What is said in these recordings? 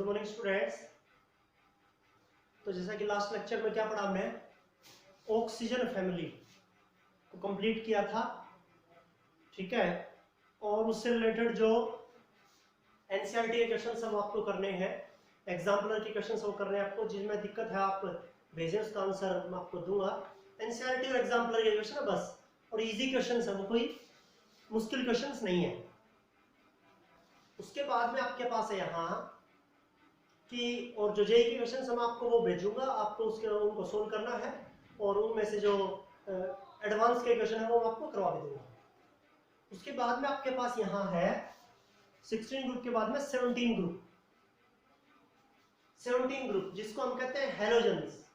Morning students. तो जैसा कि लास्ट लेक्चर में क्या पढ़ा हमने, ऑक्सीजन फैमिली को कंप्लीट किया था, ठीक है। और उससे रिलेटेड जो एनसीईआरटी के क्वेश्चन हम आपको करने हैं, एग्जाम्पलर के क्वेश्चन वो करने हैं आपको। जिसमें दिक्कत है आप भेजें, उसका आंसर मैं आपको दूंगा। एनसीईआरटी और एग्जाम्पलर के क्वेश्चन है बस, और इजी क्वेश्चन है, वो कोई मुश्किल क्वेश्चन नहीं है। उसके बाद में आपके पास है यहाँ कि और जो जेईई के क्वेश्चन हम आपको वो भेजूंगा, आपको उसके उनको सोल्व करना है, और उनमें से जो एडवांस के क्वेश्चन है वो आपको करवा भी दूंगा। उसके बाद में आपके पास यहाँ है 16 ग्रुप के बाद में 17 ग्रुप, 17 ग्रुप जिसको हम कहते हैं हेलोजेंस।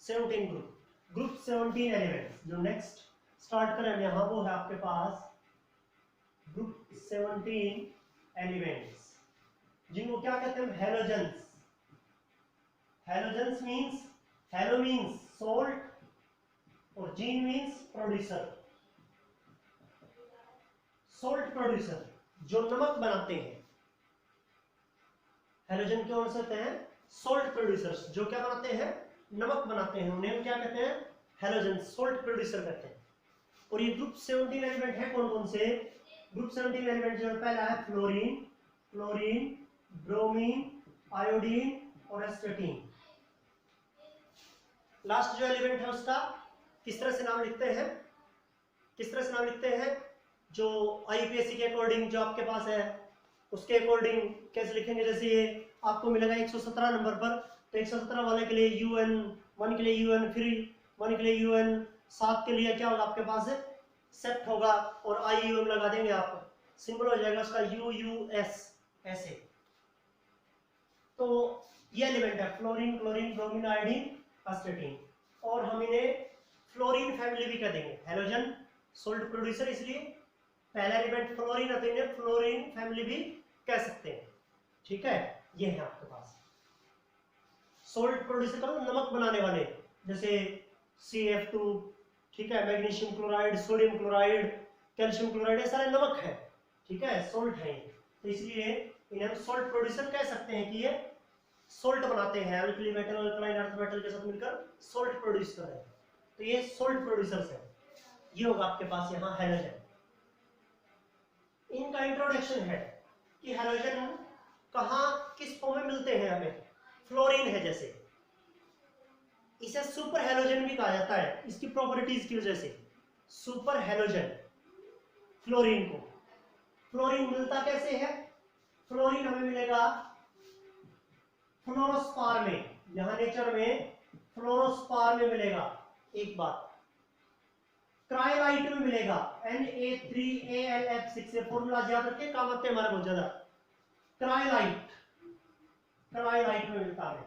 17 group, group 17 elements. जो नेक्स्ट स्टार्ट करें यहाँ वो है आपके पास ग्रुप 17 एलिमेंट्स, जिनको क्या कहते हैं, halogens. Halogens means, halo means salt और gen means producer. Salt producer जो नमक बनाते हैं, हेलोजन क्यों होते हैं, सोल्ट प्रोड्यूसर्स जो क्या बनाते हैं, नमक बनाते हैं, उन्हें हम क्या कहते हैं, हेलोजन, सोल्ट प्रोड्यूसर कहते हैं। और ये ग्रुप 17 एलिमेंट है कौन कौन से, ग्रुप 17 एलिमेंट जो पहला है फ्लोरीन, क्लोरीन, ब्रोमीन, आयोडीन और एस्टेटीन। लास्ट जो एलिमेंट है उसका किस तरह से नाम लिखते हैं, किस तरह से नाम लिखते हैं, जो आईपीएससी के अकॉर्डिंग जो आपके पास है उसके अकॉर्डिंग कैसे लिखेंगे। जैसे ये आपको मिलेगा 117 नंबर पर, तो 117 वाले के लिए यूएन, 1 के लिए यूएन, फिर 1 के लिए यूएन, 7 के लिए क्या होगा आपके पास है, सेप्ट होगा, और आईयूएम लगा देंगे आप, सिंबल हो जाएगा उसका यूयूएस ऐसे। तो ये एलिमेंट है फ्लोरीन, क्लोरीन, ब्रोमीन, आयोडीन, एस्टेटीन। और हम इन्हें फ्लोरीन फैमिली भी कह देंगे, हेलोजन सोल्ट प्रोड्यूसर, इसलिए पहला एलिमेंट फ्लोरीन है तो इन्हें फ्लोरीन फैमिली भी कह सकते हैं, ठीक है। ये है आपके पास सोल्ट प्रोड्यूसर का नमक बनाने वाले, जैसे CF2, ठीक है, magnesium chloride, sodium chloride, calcium chloride, ये सारे नमक है, ठीक है, सोल्ट है। तो इसलिए इन्हें हम सोल्ट प्रोड्यूसर कह सकते हैं कि ये सोल्ट बनाते हैं, alkali metal, alkaline earth metal के साथ मिलकर सोल्ट प्रोड्यूस कर रहे हैं, तो ये सोल्ट प्रोड्यूसर्स है। ये होगा आपके पास यहाँ हेलोजन। इनका इंट्रोडक्शन है कि हेलोजन कहाँ किस फॉर्म में मिलते हैं हमें। फ्लोरीन है जैसे, इसे सुपर हेलोजन भी कहा जाता है इसकी प्रॉपर्टीज की वजह से, सुपर हेलोजन फ्लोरीन को। फ्लोरीन मिलता कैसे है, फ्लोरीन हमें मिलेगा फ्लोरोस्पार में, यहां नेचर में फ्लोरोस्पार में मिलेगा। एक बात, क्रायोलाइट में मिलेगा, Na3Alf6, से फॉर्मूला याद रखें, काम आते हैं हमारे बहुत ज्यादा। क्रायोलाइट, क्रायोलाइट में मिलता है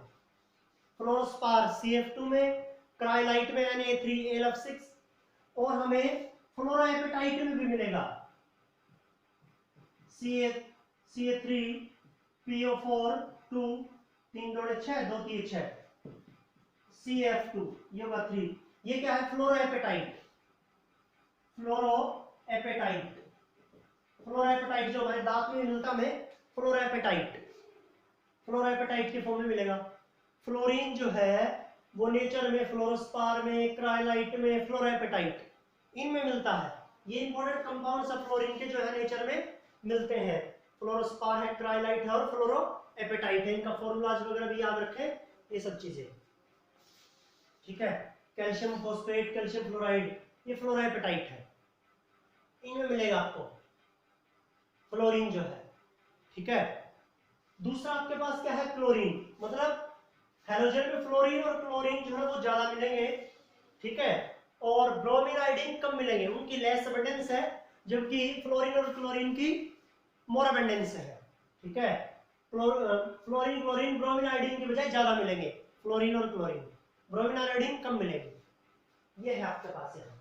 फ्लोरोस्पार CF2 में, क्रायोलाइट में Na3Alf6, और हमें फ्लोरोएपेटाइट में भी मिलेगा Ca3PO4 2, 3 2 6 2 3 6 CF2, ये होगा 3। ये क्या है, फ्लोरोएपेटाइट, फ्लोरोएपेटाइट, फ्लोरोएपेटाइट जो हमारे दांत में मिलता है, फ्लोरोएपेटाइट, फ्लोरोएपेटाइट के फॉर्म में मिलेगा। फ्लोरीन जो है वो नेचर में फ्लोरोस्पार में, क्रायोलाइट में, फ्लोरोएपेटाइट इनमें मिलता है। ये इंपॉर्टेंट कंपाउंड्स है फ्लोरीन के, जो है नेचर में मिलते हैं। फ्लोरोस्पार है, क्रायोलाइट है और फ्लोरोएपेटाइट है। इनका फॉर्मूलाज वगैरह भी याद रखें, ये सब चीजें, ठीक है। कैल्शियम फॉस्फेट, कैल्शियम फ्लोराइड, ये फ्लोरोएपेटाइट है, इनमें मिलेगा आपको फ्लोरीन जो है, ठीक है। दूसरा आपके पास क्या है, क्लोरीन, मतलब हेलोजन में फ्लोरीन और क्लोरीन जो है वो ज्यादा मिलेंगे, ठीक है, और ब्रोमीन, आयोडीन कम मिलेंगे, उनकी लेस अबंडेंस है, जबकि फ्लोरीन और क्लोरीन की मोर अबंडेंस है, ठीक है। फ्लोरीन, क्लोरीन, ब्रोमीन, आयोडीन की बजाय ज्यादा मिलेंगे, फ्लोरीन और क्लोरीन, ब्रोमीन और आयोडीन कम मिलेंगे। ये है आपके पास यहाँ।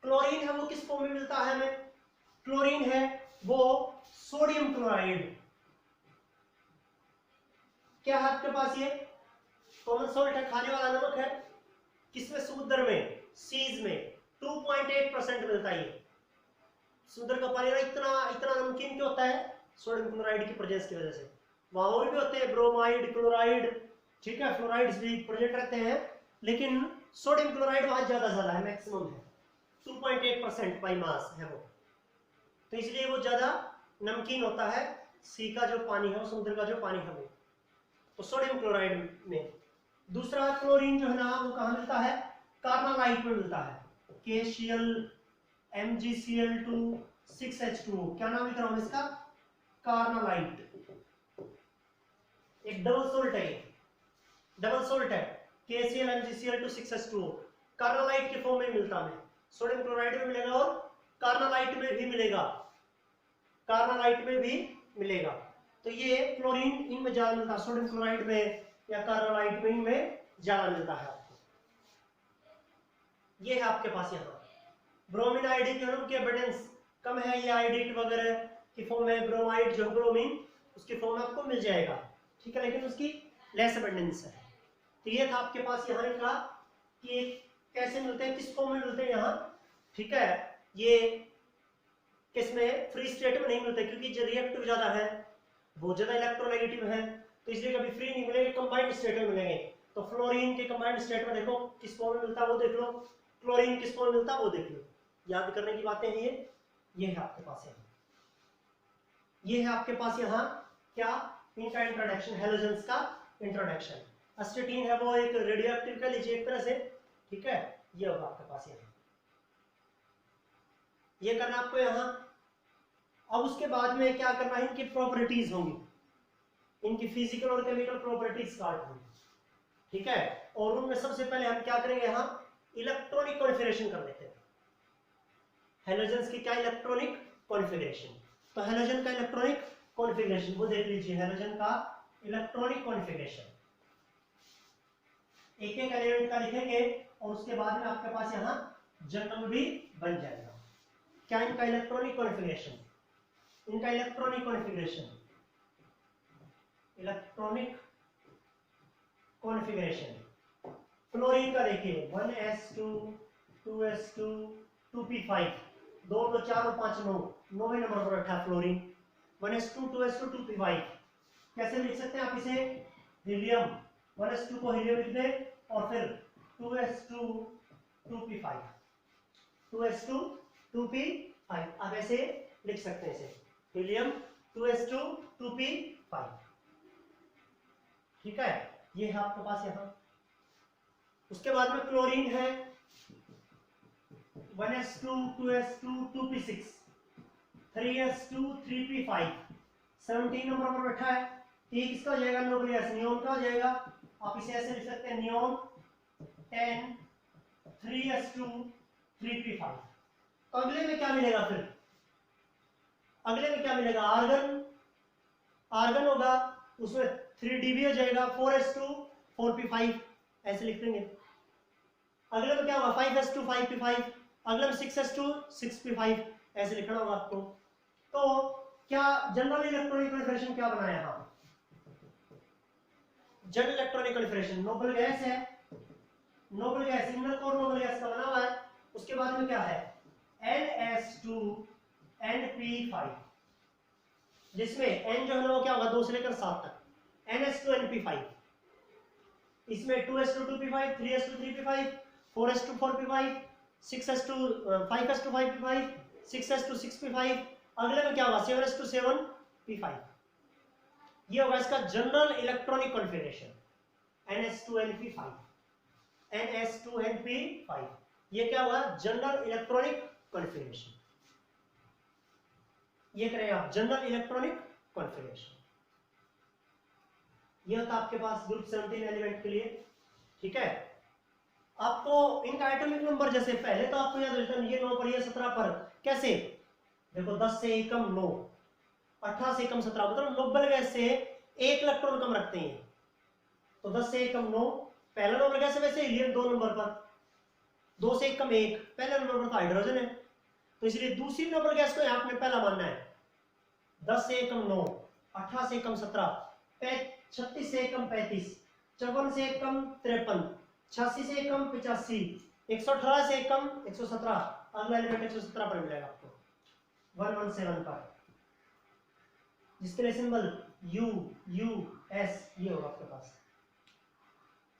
क्लोरीन है वो किस फॉर्म में मिलता है हमें, क्लोरीन है वो सोडियम क्लोराइड, क्या है आपके पास, ये कॉमन सॉल्ट है, खाने वाला नमक है, किसमें, समुद्र में, सीज में 2.8% मिलता है। ये समुद्र का पानी ना इतना इतना नमकीन क्यों होता है, सोडियम क्लोराइड की प्रेजेंस की वजह से। वहां और भी होते हैं, ब्रोमाइड, क्लोराइड, ठीक है, फ्लोराइड्स भी प्रेजेंट रहते हैं, लेकिन सोडियम क्लोराइड वहां ज्यादा है, मैक्सिमम है, 2.8% बाई मास है वो, तो इसलिए वो ज्यादा नमकीन होता है, सी का जो पानी है, समुद्र का जो पानी है वो, तो सोडियम क्लोराइड में। दूसरा क्लोरीन जो है ना वो कहाँ मिलता है, कार्नालाइट में मिलता है, KCl MgCl2 6H2O, क्या नाम लिख रहा हूं इसका, कार्नालाइट, एक डबल सोल्ट है, डबल सोल्ट है, KCl MgCl2 6H2O, कार्नालाइट के फॉर्म में मिलता है, सोडियम क्लोराइड में मिलेगा और कार्नालाइट में भी मिलेगा, कार्नालाइट में भी मिलेगा। तो ये क्लोरीन इनमें ज्यादा मिलता है, सोडियम क्लोराइड में या कार्नालाइट में इनमें ज्यादा मिलता है आपको। ये है आपके पास यहाँ ब्रोमीन आयोडीन की एविडेंस कम है, ये आयोडीन वगैरह की फॉर्म में, ब्रोमाइड जो ब्रोमीन उसकी फॉर्म में आपको मिल जाएगा, ठीक है, लेकिन उसकी लेस एविडेंस है। तो ये था आपके पास यहाँ इनका कि कैसे मिलते हैं, किस फॉर्म में मिलते हैं यहाँ, ठीक है। ये किसमें फ्री स्टेट में नहीं मिलते, क्योंकि जो रिएक्टिव ज्यादा है, बहुत ज्यादा इलेक्ट्रोनेगेटिव है, तो इसलिए कभी फ्री नहीं मिलेंगे, कंबाइंड स्टेट में मिलेंगे। तो फ्लोरीन के कंबाइंड स्टेट में देखो किस फॉर्म में मिलता है वो देख लो, क्लोरीन किस फॉर्म में मिलता है वो देख लो, याद करने की बातें हैं ये है आपके पास यहाँ, ये है आपके पास यहाँ क्या, इनका इंट्रोडक्शन, हैलोजेंस का इंट्रोडक्शन। एस्टेटीन है वो एक रेडियोएक्टिव का लीजिए एक तरह से, ठीक है, ये होगा आपके पास यहाँ, ये करना आपको यहाँ। अब उसके बाद में क्या करना है, इनकी प्रॉपर्टीज होंगी, इनकी फिजिकल और केमिकल प्रॉपर्टीज स्टार्ट होंगी, ठीक है, और उनमें सबसे पहले हम क्या करेंगे, यहाँ इलेक्ट्रॉनिक कॉन्फ़िगरेशन कर लेते हैं। हैलोजेंस की क्या इलेक्ट्रॉनिक कॉन्फ़िगरेशन, तो हैलोजन का इलेक्ट्रॉनिक कॉन्फ़िगरेशन वो देख लीजिए, हैलोजन का इलेक्ट्रॉनिक कॉन्फ़िगरेशन एक एक एलिमेंट का लिखेंगे और उसके बाद में आपके पास यहाँ जर्नल भी बन जाएगा। क्या इनका इलेक्ट्रॉनिक कॉन्फ़िगरेशन, इनका electronic configuration, electronic configuration fluorine का देखिए 1s2 2s2 2p5, 2 2 4 और 5 9, 9वें नंबर पर रखा फ्लोरीन, 1s2 2s2 2p5। कैसे लिख सकते हैं आप इसे, हीलियम, 1s2 को हीलियम लिख दें और फिर 2s2 2p5, 2s2 2p5, आप ऐसे लिख सकते हैं इसे, हीलियम 2s2 2p5, ठीक है, ये है आपके पास यहाँ। उसके बाद में क्लोरीन है 1s2 2s2 2p6, 3s2 3p5, 17 number पर बैठा है, ये किसका हो जाएगा, न्यूक्लियस, नियोन का हो जाएगा, आप इसे ऐसे लिख सकते हैं, नियोन 10 3s2 3p5। अगले में क्या मिलेगा, फिर अगले में क्या मिलेगा, आर्गन, आर्गन होगा, उसमें 3d हो जाएगा, 4s2 4p5, ऐसे लिख देंगे। अगले में क्या होगा, 5s2 5p5, अगले में 6s2 6p5, ऐसे लिखना होगा आपको। तो क्या जनरल इलेक्ट्रॉनिक कॉन्फ़िगरेशन क्या बनाया यहाँ, general electronic configuration noble gas है, noble gas, inner core noble gas का बना हुआ है। उसके बाद में क्या है, NS2 NP5, जिसमें N जो है ना वो क्या होगा 2 से लेकर 7 तक, NS2 NP5, इसमें 2s2 2p5, 3s2 3p5, 4s2 4p5, 6s2 5s2 5p5, 6s2 6p5, अगले में क्या होगा 7s2 7p5। ये होगा इसका general electronic configuration, NS2NP5, NS2NP5, ये क्या होगा जनरल इलेक्ट्रॉनिक कॉन्फ़िगरेशन, ये करें आप जनरल इलेक्ट्रॉनिक कॉन्फ़िगरेशन। ये होता आपके पास ग्रुप 17 एलिमेंट के लिए, ठीक है। आपको इनका एटॉमिक नंबर जैसे पहले तो आपको याद रखना, ये 9 पर ये 17 पर, कैसे देखो 10 से एकम 9, 18 से एकम 17, मतलब नोबल गैस से 1 इलेक्ट्रॉन कम रखते हैं, तो 10 से एकम 9 पहला नोबल गैस है, वैसे हीलियम 2 नंबर पर, 2 से एकम 1 पहले नंबर पर तो हाइड्रोजन है, तो इसलिए दूसरी नोबल गैस को यहाँ पे पहला मानना है। 10 से एकम 9, 18 से एकम 17, 36 से एकम 35, 54 से एकम 53, 86 से एकम 85, 118 से एकम 117, अगला एलिमेंट 117 पर मिलेगा आपको 117 पर, जिसके लिए सिंबल यू यू एस, ये होगा आपके पास,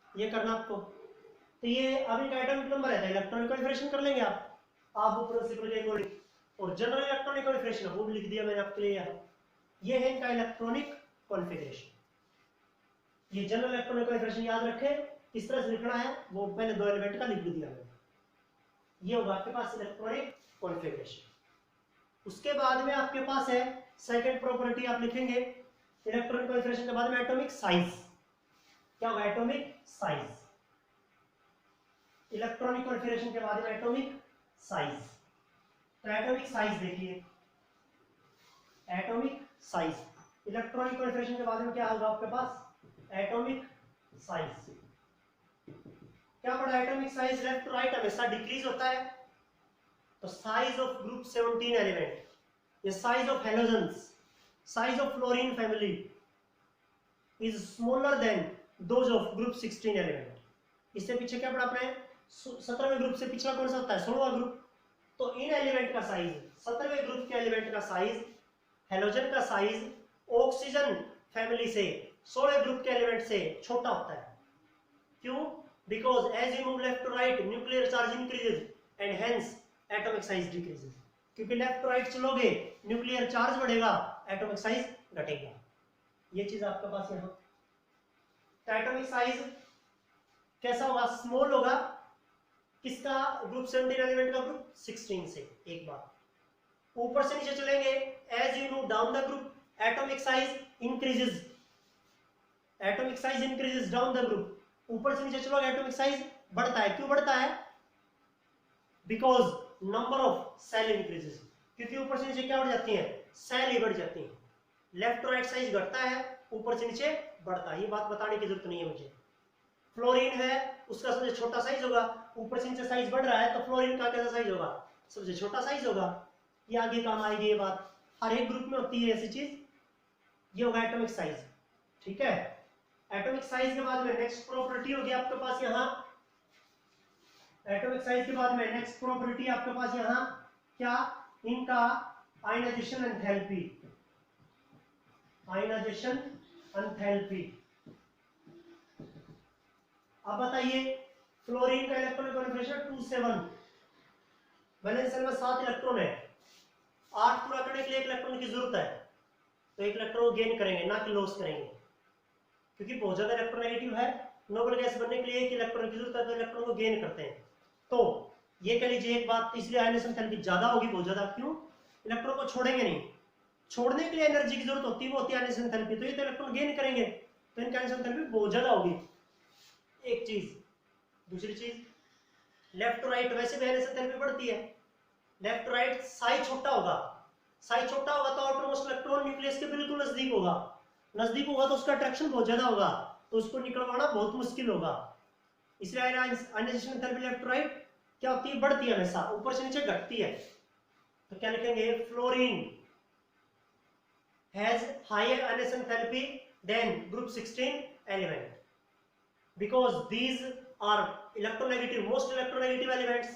ये करना आपको। तो ये अब इनका एटॉमिक नंबर है, इलेक्ट्रॉनिक कॉन्फ़िगरेशन कर लेंगे आप प्रिंसिपल के अकॉर्डिंग। और जनरल इलेक्ट्रॉनिक कॉन्फ़िगरेशन वो भी लिख दिया मैंने आपके लिए यहाँ। ये है इनका इलेक्ट्रॉनिक कॉन्फ़िगरेशन। ये जनरल इलेक्ट्रॉनिक कॉन्फ़िगरेशन याद रखें, किस तरह से लिखना है वो पहले 2 एलिमेंट का लिख दिया मैंने। ये होगा आपके पास इलेक्ट्रॉनिक कॉन्फ़िगरेशन। उसके बाद में आपके पास है सेकंड प्रॉपर्टी, आप लिखेंगे इलेक्ट्रॉनिक कॉन्फ़िगरेशन के बाद में एटॉमिक साइज। क्या होगा? Atomic size. इलेक्ट्रॉनिक कॉन्फ़िगरेशन के बाद में एटॉमिक साइज। तो एटॉमिक साइज देखिए, एटॉमिक साइज इलेक्ट्रॉनिक कॉन्फ़िगरेशन के बाद में क्या होगा आपके पास? Atomic size. क्या पढ़ा? Atomic size left to right हमेशा डिक्रीज होता है। तो साइज ऑफ ग्रुप 17 एलिमेंट, ये size of halogens, size of fluorine family is smaller than those of group 16 element. इससे पीछे क्या पढ़ा आपने? 17वें ग्रुप से पिछला कौन सा होता है? 16वां ग्रुप। तो इन एलिमेंट का साइज, 17वें ग्रुप के एलिमेंट का साइज, हेलोजन का साइज ऑक्सीजन फैमिली से 16वें ग्रुप के एलिमेंट से छोटा होता है। क्यों? Because as you move left to right, nuclear charge increases and hence atomic size decreases. क्योंकि लेफ्ट टू राइट चलोगे न्यूक्लियर चार्ज बढ़ेगा, एटॉमिक साइज घटेगा। ये चीज आपके पास यहाँ। तो एटॉमिक साइज कैसा होगा? स्मॉल होगा। किसका? ग्रुप 17 एलिमेंट का ग्रुप 16 से। एक बार ऊपर से नीचे चलेंगे, as you move down the group atomic size increases, atomic size increases down the group. ऊपर से नीचे चलोगे एटॉमिक साइज बढ़ता है। क्यों बढ़ता है? Because number of cell increases, क्योंकि ऊपर से नीचे क्या बढ़ जाती है? सेल ही बढ़ जाती है। लेफ्ट टू राइट साइज घटता है, ऊपर से नीचे बढ़ता है। ये बात बताने की जरूरत नहीं है मुझे। फ्लोरीन है, उसका सबसे छोटा साइज होगा, ऊपर से नीचे साइज बढ़ रहा है तो फ्लोरीन का कैसा साइज होगा? सबसे छोटा साइज होगा। ये आगे काम आएगी, ये बात हर एक ग्रुप में होती है ऐसी चीज। ये होगा एटॉमिक साइज। ठीक है, एटॉमिक साइज के बाद में नेक्स्ट प्रॉपर्टी होगी आपके पास यहाँ, एटॉमिक साइज के बाद में नेक्स्ट प्रॉपर्टी आपके पास यहाँ क्या? इनका आयनाइजेशन एंथैल्पी, आयनाइजेशन एंथैल्पी। अब बताइए, फ्लोरीन का इलेक्ट्रॉनिक कॉन्फ़िगरेशन 2 7, वैलेंस शेल में 7 इलेक्ट्रॉन है, 8 पूरा करने के लिए 1 इलेक्ट्रॉन की जरूरत है। तो 1 इलेक्ट्रॉन गेन करेंगे, ना कि लॉस करेंगे, क्योंकि बहुत ज्यादा इलेक्ट्रोनेगेटिव है। नोबल गैस बनने के लिए 1 इलेक्ट्रॉन की जरूरत है, तो इलेक्ट्रॉन को गेन करते हैं। तो ये कह लीजिए एक बात, इसलिए आयनाइजेशन एंथैल्पी ज्यादा होगी, बहुत ज्यादा। क्यों? इलेक्ट्रॉन को छोड़ेंगे नहीं, छोड़ने के लिए एनर्जी की जरूरत होती है, वो होती है आयनाइजेशन एंथैल्पी। तो ये तो इलेक्ट्रॉन गेन करेंगे, तो इनका आयनाइजेशन एंथैल्पी बहुत ज्यादा होगी। एक चीज। दूसरी चीज, लेफ्ट टू राइट वैसे भी आयनाइजेशन एंथैल्पी बढ़ती है। लेफ्ट टू राइट साइज छोटा होगा, साइज छोटा होगा तो आउटरमोस्ट इलेक्ट्रॉन न्यूक्लियस के बिल्कुल नजदीक होगा, नजदीक होगा तो उसका अट्रैक्शन बहुत ज्यादा होगा, तो उसको निकलवाना बहुत मुश्किल होगा। इसलिए ionisation enthalpy left to right क्या होती है? बढ़ती है हमेशा, ऊपर से नीचे घटती है। तो क्या लिखेंगे? Fluorine has higher ionisation enthalpy than group 16 element because these are electronegative, most electronegative elements.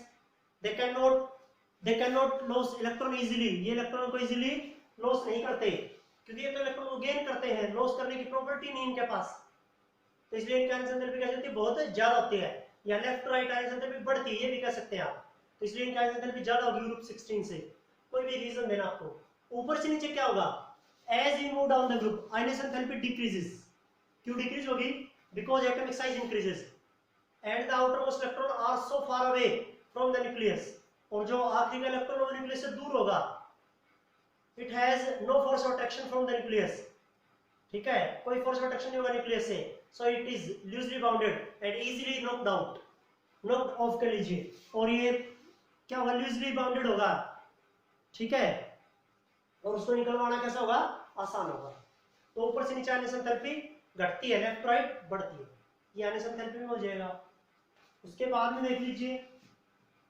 They cannot lose electron easily. ये इलेक्ट्रॉन को इजीली लॉस नहीं करते, क्योंकि ये तो इलेक्ट्रॉन को गेन करते हैं, लॉस करने की प्रॉपर्टी नहीं इनके पास। तो इसलिए इनकी आयनाइजेशन एंथैल्पी क्या होती है? बहुत ज्यादा होती है। या लेफ्ट राइट आयनाइजेशन एंथैल्पी बढ़ती है, ये भी कह सकते हैं आप। तो इसलिए इनकी आयनाइजेशन एंथैल्पी ज्यादा होगी ग्रुप 16 से। कोई भी रीजन देना आपको। ऊपर से नीचे क्या होगा? As you move down the group ionisation enthalpy decreases. क्यों डिक्रीज होगी? Because atomic size increases and the outermost electron are so far away from the nucleus, और जो आखिरी का इलेक्ट्रॉन वो न्यूक्लियस से दूर होगा, it has no force of attraction from the nucleus। ठीक है, कोई force of attraction नहीं होगा न्यूक्लियस से, so it is loosely bounded and easily knocked out, knocked off कह लीजिए। और ये क्या होगा? loosely bounded होगा। ठीक है, और उसको निकलवाना कैसा होगा? आसान होगा। तो ऊपर से नीचे आयनाइजेशन एंथैल्पी घटती है, लेफ्ट राइट बढ़ती है। ये आयनाइजेशन एंथैल्पी में हो जाएगा। उसके बाद में देख लीजिए,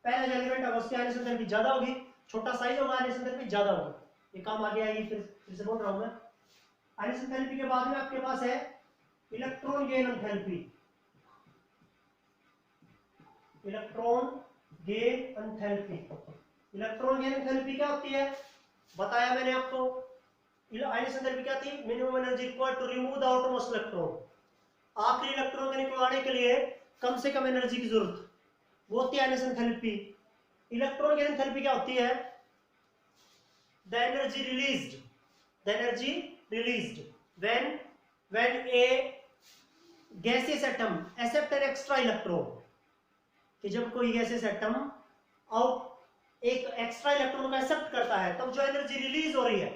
पहला जो एलिमेंट होगा उसकी आयनाइजेशन एंथैल्पी ज्यादा होगी, छोटा साइज होगा, आयनाइजेशन एंथैल्पी ज्यादा होगी। ये काम आगे आएगी, फिर से बोल रहा हूं मैं। आयनाइजेशन एंथैल्पी के बाद में आपके पास है electron gain enthalpy. Electron gain enthalpy, electron gain enthalpy क्या होती है? बताया मैंने आपको, आयनेशन थेरेपी क्या थी? Minimum energy required to remove the outermost electron. आखिरी इलेक्ट्रॉन के निकलवाने के लिए कम से कम एनर्जी की जरूरत, वो होती है ionisation therapy. Electron gain therapy क्या होती है? The energy released when a gaseous atom accept an extra electron, कि जब कोई गैसियस एटम आउट एक एक्स्ट्रा इलेक्ट्रॉन को एक्सेप्ट करता है, तब जो एनर्जी रिलीज हो रही है,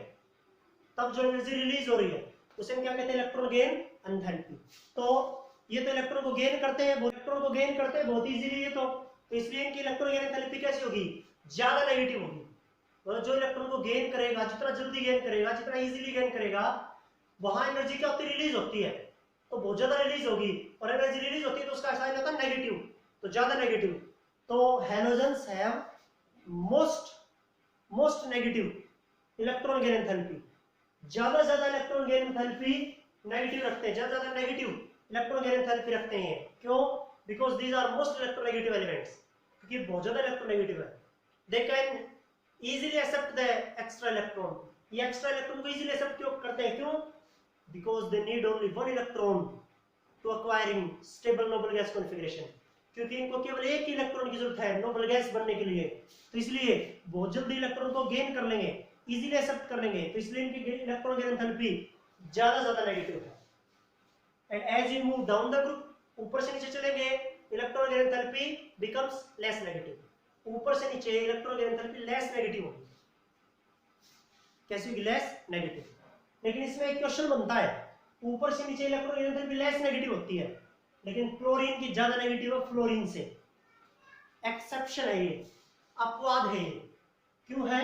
उसे हम क्या कहते हैं? Electron gain enthalpy. तो ये तो इलेक्ट्रॉन को गेन करते हैं बहुत इजीली, ये तो इसलिए इनकी इलेक्ट्रॉन गेन एंथैल्पी कैसी होगी? ज्यादा नेगेटिव होगी। मतलब जो इलेक्ट्रॉन को गेन करेगा, जितना जल्दी गेन करेगा, जितना इजीली गेन करेगा, वहां एनर्जी क्या होती है? रिलीज होती है, तो बहुत ज्यादा रिलीज होगी। और एनर्जी रिलीज होती है तो उसका साइन होता है नेगेटिव, तो ज्यादा नेगेटिव। तो halogens have most negative electron gain enthalpy, ज्यादा इलेक्ट्रॉन गेन एंथैल्पी नेगेटिव रखते हैं, ज्यादा नेगेटिव इलेक्ट्रॉन गेन एंथैल्पी रखते हैं। क्यों? Because these are most electronegative elements, क्योंकि बहुत ज्यादा इलेक्ट्रोनेगेटिव है। They can easily accept the extra electron. ये एक्स्ट्रा इलेक्ट्रॉन को इजीली एक्सेप्ट क्यों करते हैं? क्यों? Because they need only one electron to acquiring stable noble gas configuration, क्योंकि इनको केवल एक ही इलेक्ट्रॉन की जरूरत है नोबल गैस बनने के लिए। तो इसलिए बहुत जल्दी इलेक्ट्रॉन को गेन कर लेंगे, इजीली एक्सेप्ट कर लेंगे, तो इसलिए इनकी इलेक्ट्रॉन गेन एंथैल्पी ज्यादा नेगेटिव है। And as you move down the group, ऊपर से नीचे चलेंगे, electron gain enthalpy becomes less negative. ऊपर से नीचे electron gain enthalpy less negative होगी। कैसी होगी? Less negative. लेकिन इसमें एक क्वेश्चन बनता है, ऊपर से नीचे electron gain enthalpy less negative होती है, लेकिन क्लोरीन की ज्यादा नेगेटिव है फ्लोरीन से। एक्सेप्शन है ये, अपवाद है ये। क्यों है?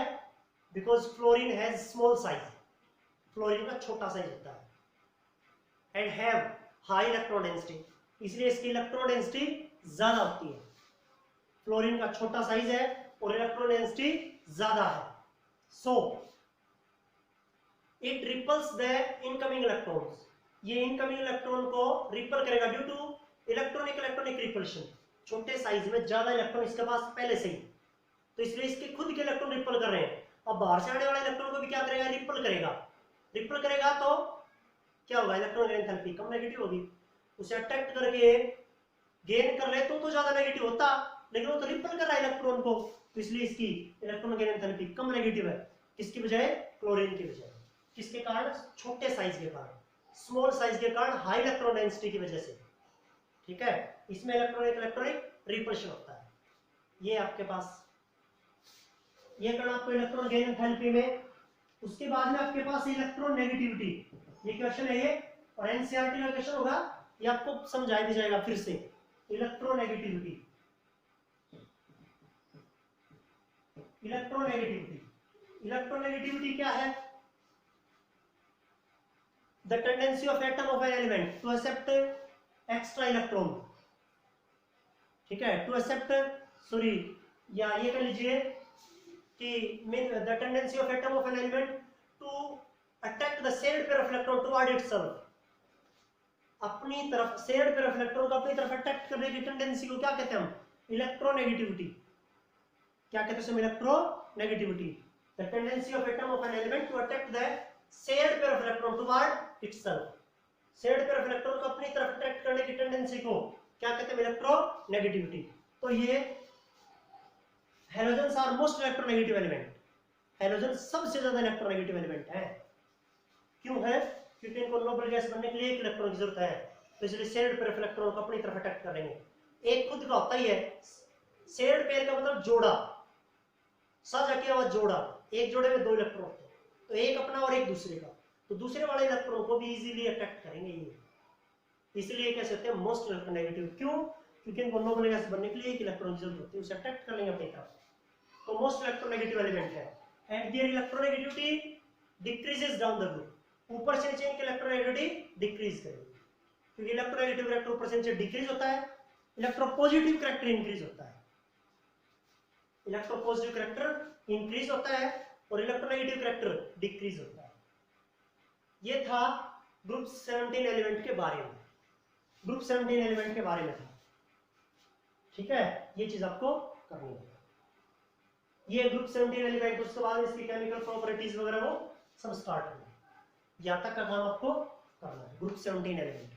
Because fluorine has small size, fluorine का छोटा साइज होता है, and have high electron density, इसलिए इसकी इलेक्ट्रॉन डेंसिटी ज्यादा होती है। फ्लोरीन का छोटा साइज है और इलेक्ट्रॉन डेंसिटी ज्यादा है, so it repels the incoming electrons. ये इनकमिंग इलेक्ट्रॉन को रिपल करेगा ड्यू टू इलेक्ट्रॉनिक रिपल्शन। छोटे साइज में ज्यादा इलेक्ट्रॉन इसके पास पहले से ही, तो इसलिए इसके खुद के इलेक्ट्रॉन रिपल कर रहे हैं। अब बाहर से आने वाले इलेक्ट्रॉन को भी क्या करेगा? रिपल करेगा तो क्या होगा? इलेक्ट्रॉन गेन एंथैल्पी कम नेगेटिव होगी। उसे अट्रैक्ट करके गेन कर ले तो ज्यादा नेगेटिव होता, लेकिन वो तो रिपल कर रहा है इलेक्ट्रॉन को, तो इसलिए इसकी इलेक्ट्रॉन गेन एंथैल्पी कम नेगेटिव है। किसकी बजाय? क्लोरीन की बजाय। किसके कारण? छोटे साइज के कारण, स्मॉल साइज के कारण, हाई इलेक्ट्रॉन डेंसिटी की वजह से। ठीक है, इसमें इलेक्ट्रॉनिक रिपल्शन होता है। ये आपके पास ये करना आपको इलेक्ट्रॉन गेन एंथैल्पी में। उसके बाद में आपके पास इलेक्ट्रॉन नेगेटिविटी, ये क्वेश्चन है ये, और एनसीईआरटी का क्वेश्चन होगा, ये आपको समझा दिया जाएगा फिर से। इलेक्ट्रोनेगेटिविटी क्या है? The tendency of atom of an element to accept extra electron. ठीक है, टू एक्सेप्ट, सॉरी, या ये कर लीजिए कि the tendency of atom of an element to attract the shared pair of electron toward itself. अपनी तरफ शेयर्ड पेयर ऑफ इलेक्ट्रॉन को अपनी तरफ अट्रैक्ट करने की टेंडेंसी को क्या कहते हैं हम? इलेक्ट्रोनेगेटिविटी। क्या कहते हैं? Electronegativity. The tendency of atom of an element to attract the shared pair of electron toward itself. Shared pair of electron को अपनी तरफ अट्रैक्ट करने की टेंडेंसी को क्या कहते हैं? इलेक्ट्रोनेगेटिविटी। तो ये halogens are most electronegative element. Halogen सबसे ज्यादा इलेक्ट्रोनेगेटिव एलिमेंट है। क्यों है? क्योंकि इनको नोबल गैस बनने के लिए एक इलेक्ट्रॉन की जरूरत है, तो इसलिए शेयर्ड पेयर ऑफ इलेक्ट्रॉन को अपनी तरफ अट्रैक्ट करेंगे। एक खुद का होता ही है, शेयर्ड पेयर का मतलब जोड़ा, साझा किया हुआ जोड़ा। एक जोड़े में दो इलेक्ट्रॉन होते हैं, तो एक अपना और एक दूसरे का, तो दूसरे वाले इलेक्ट्रॉन को भी इजीली अट्रैक्ट करेंगे ये, इसलिए कैसे होते हैं? Most electronegative. क्यों? क्योंकि इनको नोबल गैस बनने के लिए एक इलेक्ट्रॉन की जरूरत होती है, उसे अट्रैक्ट कर लेंगे अपनी तरफ, तो मोस्ट इलेक्ट्रोनेगेटिव एलिमेंट है। And their electronegativity decreases down the group. ऊपर से नीचे इनकी इलेक्ट्रोनेगेटिविटी डिक्रीज करेगी, क्योंकि इलेक्ट्रोनेगेटिव कैरेक्टर ऊपर से नीचे डिक्रीज होता है, इलेक्ट्रोपॉजिटिव कैरेक्टर इंक्रीज होता है। इलेक्ट्रोपॉजिटिव कैरेक्टर इंक्रीज होता है और इलेक्ट्रोनेगेटिव कैरेक्टर डिक्रीज होता है। ये था ग्रुप 17 एलिमेंट के बारे में, ग्रुप 17 एलिमेंट के बारे में था। ठीक है, ये चीज आपको करनी है। ये ग्रुप 17 एलिमेंट, उसके बाद इसकी केमिकल प्रॉपर्टीज वगैरह वो सब स्टार्ट होंगे। यहाँ तक का काम आपको करना है ग्रुप 17 एलिमेंट।